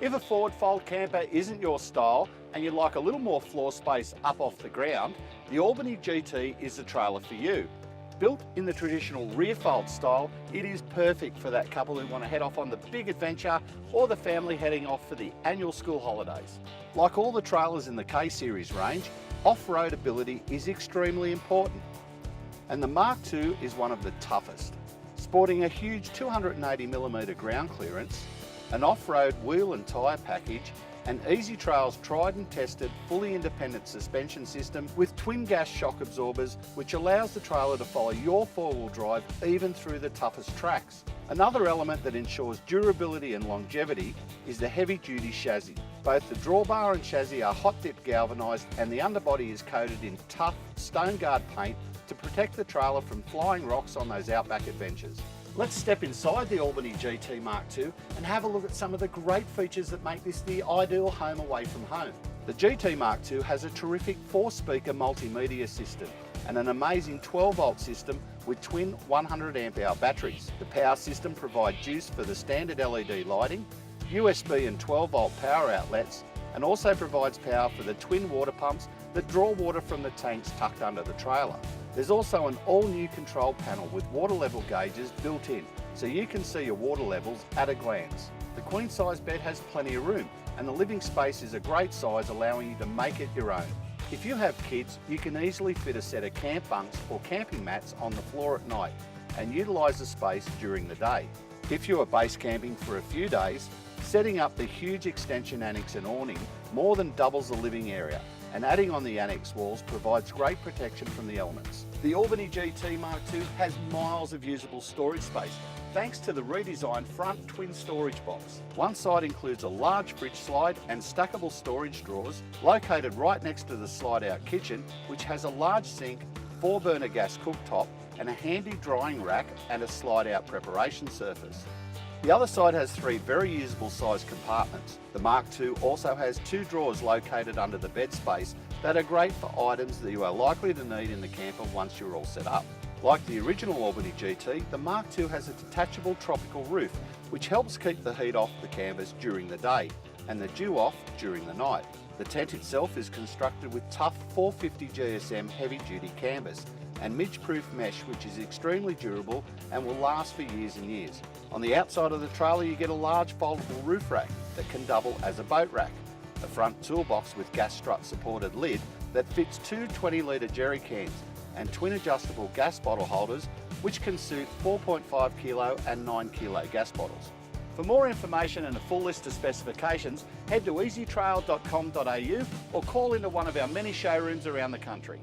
If a forward fold camper isn't your style and you'd like a little more floor space up off the ground, the Albany GT is the trailer for you. Built in the traditional rear fold style, it is perfect for that couple who want to head off on the big adventure or the family heading off for the annual school holidays. Like all the trailers in the K-Series range, off-road ability is extremely important. And the Mark II is one of the toughest. Sporting a huge 280mm ground clearance, an off-road wheel and tyre package, and Easy Trail's tried and tested fully independent suspension system with twin gas shock absorbers, which allows the trailer to follow your four-wheel drive even through the toughest tracks. Another element that ensures durability and longevity is the heavy-duty chassis. Both the drawbar and chassis are hot-dip galvanised, and the underbody is coated in tough stone guard paint to protect the trailer from flying rocks on those outback adventures. Let's step inside the Albany GT Mark II and have a look at some of the great features that make this the ideal home away from home. The GT Mark II has a terrific 4-speaker multimedia system and an amazing 12-volt system with twin 100 amp-hour batteries. The power system provides juice for the standard LED lighting, USB and 12-volt power outlets, and also provides power for the twin water pumps that draw water from the tanks tucked under the trailer. There's also an all-new control panel with water level gauges built in, so you can see your water levels at a glance. The queen size bed has plenty of room, and the living space is a great size, allowing you to make it your own. If you have kids, you can easily fit a set of camp bunks or camping mats on the floor at night and utilise the space during the day. If you are base camping for a few days, setting up the huge extension annex and awning more than doubles the living area, and adding on the annex walls provides great protection from the elements. The Albany GT Mark II has miles of usable storage space thanks to the redesigned front twin storage box. One side includes a large fridge slide and stackable storage drawers located right next to the slide-out kitchen, which has a large sink, 4-burner gas cooktop, and a handy drying rack and a slide-out preparation surface. The other side has 3 very usable sized compartments. The Mark II also has 2 drawers located under the bed space that are great for items that you are likely to need in the camper once you're all set up. Like the original Albany GT, the Mark II has a detachable tropical roof, which helps keep the heat off the canvas during the day and the dew off during the night. The tent itself is constructed with tough 450 GSM heavy-duty canvas and midge-proof mesh, which is extremely durable and will last for years and years. On the outside of the trailer you get a large foldable roof rack that can double as a boat rack, a front toolbox with gas strut supported lid that fits 2 20-litre jerry cans, and twin adjustable gas bottle holders which can suit 4.5 kilo and 9 kilo gas bottles. For more information and a full list of specifications, head to easytrail.com.au or call into one of our many showrooms around the country.